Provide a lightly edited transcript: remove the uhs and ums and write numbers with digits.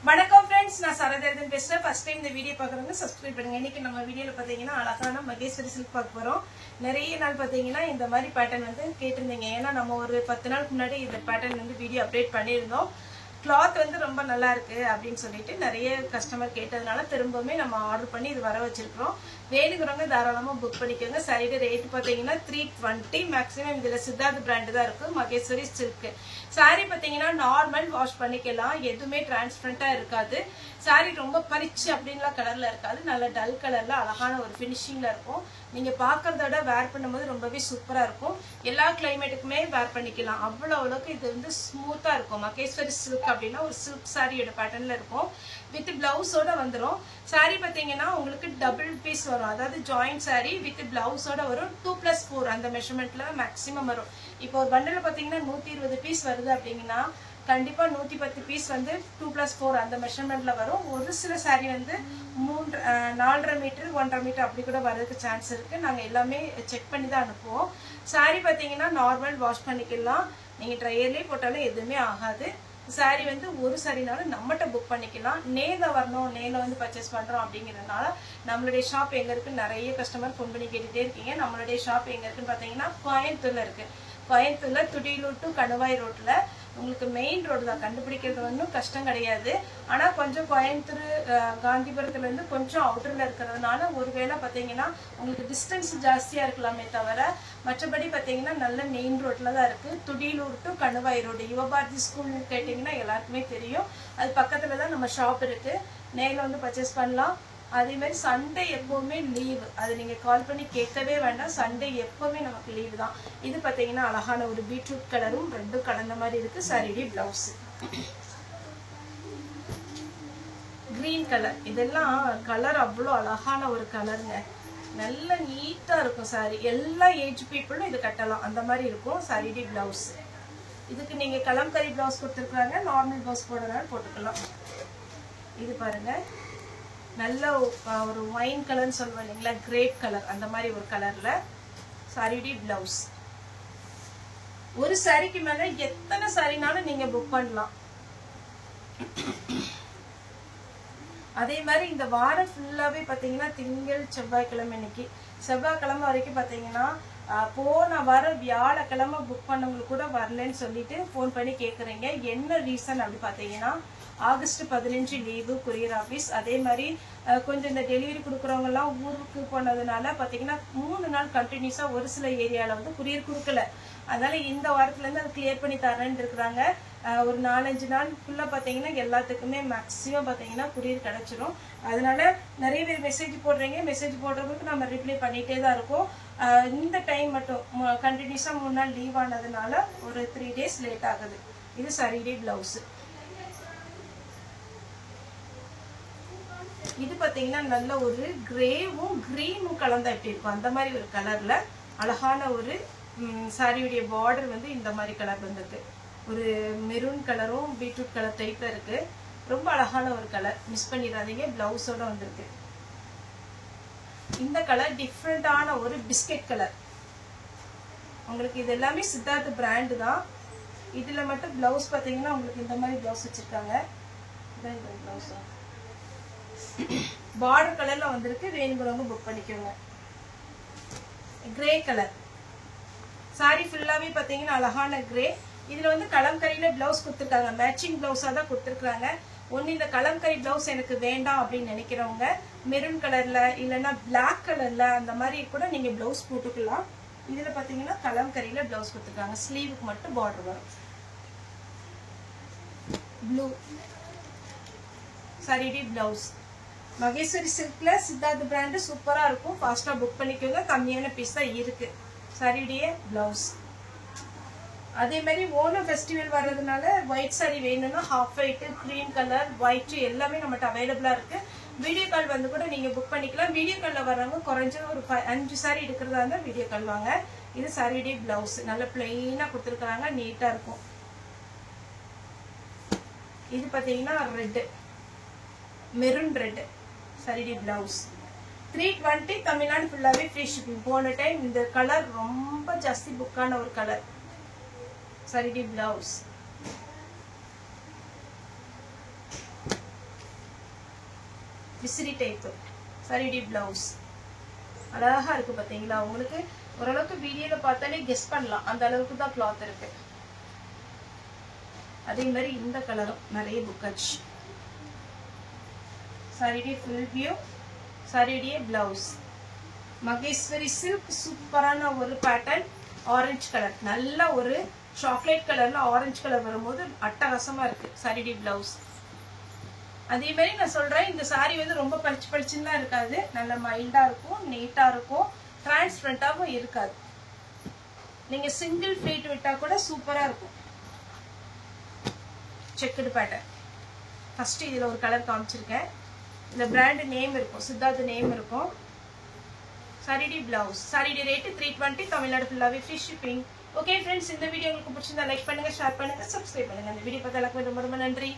வணக்கம் फ्रेंड्स நான் சரதேர்தன் பேசுறேன். ஃபர்ஸ்ட் டைம் இந்த வீடியோ பார்க்கறவங்க சப்ஸ்கிரைப் பண்ணுங்க. இன்னைக்கு நம்ம வீடியோல பாத்தீங்கன்னா அழகான மகேஸ்வரி சில்க் பார்க்க போறோம். நிறைய நாள் பாத்தீங்கன்னா இந்த மாதிரி பேட்டர்ன் வந்து கேட்டிருந்தீங்க. ஏன்னா நம்ம ஒரு 10 நாளுக்கு முன்னாடி இந்த பேட்டர்ன் வந்து வீடியோ அப்டேட் பண்ணியிருந்தோம். கிளாத் வந்து ரொம்ப நல்லா இருக்கு அப்படின்னு சொல்லிட்டு நிறைய கஸ்டமர் கேட்டதுனால திரும்பவுமே நம்ம ஆர்டர் பண்ணி இது வர வச்சிருக்கோம். வேணுங்கிறவங்க தாராளமா புக் பண்ணிக்கோங்க. சாரியோட ரேட் பாத்தீங்கன்னா 320. மேக்ஸிமம் இதுல சித்தார்த் பிராண்ட் தான் இருக்கு. மகேஸ்வரி சில்க் சாரி பாத்தீங்கன்னா நார்மல் வாஷ் பண்ணிக்கலாம். எதுவுமே டிரான்ஸ்பரண்டா இருக்காது. சாரி ரொம்ப பளிச்சு அப்படின்லாம் கலர்ல இருக்காது. நல்ல டல் கலர்ல அழகான ஒரு பினிஷிங்ல இருக்கும். நீங்க பாக்குறதோட வேர் பண்ணும்போது ரொம்பவே சூப்பரா இருக்கும். எல்லா கிளைமேட்டுக்குமே வேர் பண்ணிக்கலாம். அவ்வளவுக்கு இது வந்து ஸ்மூத்தா இருக்கும். மகேஸ்வரி சில்க் அப்படின்னா ஒரு சில்க் சாரியோட பேட்டர்ன்ல இருக்கும். வித் பிளவுஸோட வந்துடும். சாரி பாத்தீங்கன்னா உங்களுக்கு டபுள் பீஸ் வரும். அதாவது ஜாயிண்ட் சாரி வித் பிளவுஸோட வரும். 2+4 அந்த மெஷர்மெண்ட்ல மேக்ஸிமம் வரும். இப்போ ஒரு பண்டல பாத்தீங்கன்னா 120 பீஸ் வருது அப்படிங்கன்னா கண்டிப்பா 110 பீஸ் வந்து 2+4 அந்த மெஷர்மெண்ட்ல வரும். ஒரு சில சாரி வந்து 4.5 மீட்டர் 1.5 மீட்டர் அப்படி கூட வரதுக்கு சான்ஸ் இருக்கு. நாங்க எல்லாமே செக் பண்ணி தான் அனுப்புவோம். சாரி பாத்தீங்கன்னா நார்மல் வாஷ் பண்ணிக்கலாம். நீங்க ட்ரையர்லயே போட்டாலும் எதுவுமே ஆகாது. சாரி வந்து ஒரு சாரினாலும் நம்மகிட்ட புக் பண்ணிக்கலாம். நேர்ல வரணும், நேர்ல வந்து பர்ச்சேஸ் பண்றோம் அப்படிங்கறதுனால நம்மளுடைய ஷாப் எங்க இருக்கு நிறைய கஸ்டமர் ஃபோன் பண்ணி கேட்டுட்டே இருக்கீங்க. நம்மளுடைய ஷாப் எங்க இருக்குன்னு பாத்தீங்கன்னா கோயம்புத்தூர்ல இருக்கு. கோயம்புத்தூர்ல துடியலூர் டு கணுவாய் ரோட்ல உங்களுக்கு மெயின் ரோடு தான். கண்டுபிடிக்கிறது ஒன்றும் கஷ்டம் கிடையாது. ஆனா கொஞ்சம் கோயம்புத்தூர் காந்திபுரத்துல இருந்து கொஞ்சம் அவுட்டர்ல இருக்கிறதுனால ஒருவேளை பாத்தீங்கன்னா உங்களுக்கு டிஸ்டன்ஸ் ஜாஸ்தியா இருக்கலாமே தவிர மற்றபடி பாத்தீங்கன்னா நல்ல மெயின் ரோட்ல தான் இருக்கு. Thudiyalur to Kanuvai road Yuvabharathi school கேட்டீங்கன்னா எல்லாருக்குமே தெரியும். அது பக்கத்துல தான் நம்ம ஷாப் இருக்கு. நேரில் வந்து பர்ச்சேஸ் பண்ணலாம். அதே மாதிரி சண்டே எப்பவுமே லீவ். அது நீங்க கால் பண்ணி கேட்கவே வேண்டாம். சண்டே எப்பவுமே நமக்கு லீவ் தான். இது பாத்தீங்கன்னா அழகான ஒரு பீட்ரூட் கலரும் ரெண்டும் கலந்த மாதிரி இருக்கு. சாரியுடைய பிளவுஸ் கிரீன் கலர். இதெல்லாம் கலர் அவ்வளோ அழகான ஒரு கலருங்க. நல்ல நீட்டா இருக்கும் சாரி. எல்லா ஏஜ் பீப்புளும் இது கட்டலாம். அந்த மாதிரி இருக்கும் சாரியுடைய பிளவுஸ். இதுக்கு நீங்க கலம்கரி பிளவுஸ் கொடுத்துருக்காங்க. நார்மல் பிளவுஸ் போடுறதுனால போட்டுக்கலாம். இது பாருங்க நல்ல ஒரு ஒயின் கலர்னு சொல்லுவோம் இல்லைங்களா, கிரேப் கலர் அந்த மாதிரி ஒரு கலர்ல சாரியுடைய பிளவுஸ். ஒரு சாரிக்கு மேல எத்தனை சாரினாலும் நீங்க புக் பண்ணலாம். அதே மாதிரி இந்த வாரம் ஃபுல்லாவே பாத்தீங்கன்னா திங்கள் செவ்வாய்க்கிழமை இன்னைக்கு செவ்வாய்க்கிழமை வரைக்கும் பாத்தீங்கன்னா போன வாரம் வியாழக்கிழமை புக் பண்ணவங்களுக்கு கூட வரலன்னு சொல்லிட்டு போன் பண்ணி கேக்குறீங்க. என்ன ரீசன் அப்படி பாத்தீங்கன்னா ஆகஸ்ட் 15 லீவு கொரியர் ஆபீஸ். அதே மாதிரி கொஞ்சம் இந்த டெலிவரி கொடுக்குறவங்க எல்லாம் ஊருக்கு போனதுனால பாத்தீங்கன்னா 3 நாள் கண்டினியூஸா ஒரு சில ஏரியால வந்து கொரியர் கொடுக்கல. அதனால இந்த வாரத்துல இருந்து அது கிளியர் பண்ணி தரேன்னு இருக்கிறாங்க. ஒரு 4-5 நாளுக்குள்ள பாத்தீங்கன்னா எல்லாத்துக்குமே மேக்சிமம் பாத்தீங்கன்னா கொரியர் கிடைச்சிடும். அதனால நிறைய பேர் மெசேஜ் போடுறீங்க. மெசேஜ் போடுறவங்களுக்கு நம்ம ரிப்ளை பண்ணிட்டே தான் இருக்கோம். இந்த டைம் மட்டும் கண்டினியூஸா 3 நாள் லீவ் ஆனதுனால ஒரு 3 days லேட் ஆகுது. இது சாரியுடைய பிளவுஸ். இது பாத்தீங்கன்னா நல்ல ஒரு கிரேவும் கிரீனும் கலந்தா எப்படி இருக்கும் அந்த மாதிரி ஒரு கலர்ல அழகான ஒரு சாரியுடைய பார்டர் வந்து இந்த மாதிரி கலர் வந்திருக்கு. ஒரு மெரூன் கலரும் பீட்ரூட் கலர் டைப்ல இருக்கு. ரொம்ப அழகான ஒரு கலர். மிஸ் பண்ணிடாதீங்க. பிளவுஸோட வந்திருக்கு. இந்த கலர் டிஃப்ரெண்டான ஒரு பிஸ்கெட் கலர். உங்களுக்கு இது எல்லாமே சித்தார்த் பிராண்ட் தான். இதுல மட்டும் பிளவுஸ் பாத்தீங்கன்னா உங்களுக்கு இந்த மாதிரி பிளவுஸ் வச்சிருக்காங்க. பிளவுஸ் பார்டர் கலர்ல வந்திருக்கு. வேணுங்கிறவங்க புக் பண்ணிக்கோங்க. கிரே கலர் சாரி ஃபுல்லாவே பாத்தீங்கன்னா அழகான கிரே. இதுல வந்து கலம்கரியில பிளவுஸ் கொடுத்துருக்காங்க. மேட்சிங் பிளவுஸா தான் கொடுத்துருக்காங்க. ஒன்னு இந்த கலம்கரி பிளவுஸ் எனக்கு வேண்டாம் அப்படின்னு நினைக்கிறவங்க மெரூன் கலர்ல இல்லைன்னா பிளாக் கலர்ல அந்த மாதிரி கூட நீங்க பிளவுஸ் போட்டுக்கலாம். இதுல பாத்தீங்கன்னா கலம்கரியில பிளவுஸ் கொடுத்துருக்காங்க. ஸ்லீவுக்கு மட்டும் பார்டர் வரும். ப்ளூ சாரியுடைய பிளவுஸ். மகேஸ்வரி சில்க்ல சித்தார்த் பிராண்ட் சூப்பரா இருக்கும். ஃபாஸ்டா புக் பண்ணிக்கோங்க. கம்மியான பீஸ் தான் இருக்கு. சாரியுடைய பிளவுஸ். அதே மாதிரி ஓணம் ஃபெஸ்டிவல் வர்றதுனால ஒயிட் சாரி வேணும்னா half white, cream colour, white எல்லாமே நம்மகிட்ட அவைலபிளா இருக்கு. வீடியோ கால் வந்து கூட நீங்க புக் பண்ணிக்கலாம். வீடியோ கால்ல வர்றவங்க குறைஞ்சது ஒரு 5 சாரி எடுக்கிறதா இருந்தா வீடியோ கால் வாங்க. இது சாரியுடைய பிளவுஸ். நல்ல பிளெயினா கொடுத்துருக்காங்க. நீட்டா இருக்கும். இது பாத்தீங்கன்னா ரெட் மெரூன் ரெட் சாரியுடைய பிளவுஸ். 320 தமிழ்நாடு ஃபுல்லாவே ஃப்ரீ ஷிப்பிங். போன டைம் இந்த கலர் ரொம்ப ஜாஸ்தி புக்கான ஒரு கலர். சாரியுடைய பிளவுஸ். விசிறி டைப் சாரிடி பிளவுஸ். அழகா இருக்கு பாத்தீங்களா? உங்களுக்கு ஓரளவுக்கு வீடியோல பார்த்தாலே கெஸ் பண்ணலாம், அந்த அளவுக்கு தான் கிளாத் இருக்கு. அதே மாதிரி இந்த கலரும் நிறைய புக்காச்சு. சாரிடி ஃபுல் வியூ, சாரிடியே பிளவுஸ். மகேஸ்வரி சில்க் சூப்பரான ஒரு பேட்டர்ன். ஆரஞ்சு கலர், நல்ல ஒரு சாக்லேட் கலர்ல ஆரஞ்சு கலர் வரும்போது அட்டகாசமா இருக்கு சாரிடி பிளவுஸ். அதே மாதிரி நான் சொல்றேன், இந்த சாரி வந்து ரொம்ப பளிச்சு பளிச்சுன்னா இருக்காது, நல்ல மைல்டா இருக்கும், நீட்டா இருக்கும், டிரான்ஸ்பரண்டாவும் இருக்காது. நீங்க சிங்கிள் பிளேட் விட்டா கூட சூப்பரா இருக்கும். Checked pattern. ஃபர்ஸ்ட் இதுல ஒரு கலர் காமிச்சிருக்கேன். இந்த பிராண்ட் நேம் இருக்கும், சித்தார்த் நேம் இருக்கும். சாரிடி பிளவுஸ். சாரிடி ரேட் 320, தமிழ்நாடு ஃபுல்லாவே ஃப்ரீ ஷிப்பிங். ஓகே ஃப்ரெண்ட்ஸ், இந்த வீடியோ உங்களுக்கு பிடிச்சிருந்தா லைக் பண்ணுங்க, ஷேர் பண்ணுங்க, சப்ஸ்கிரைப் பண்ணுங்க. இந்த வீடியோ பார்த்த எல்லாருக்கும் ரொம்ப ரொம்ப நன்றி.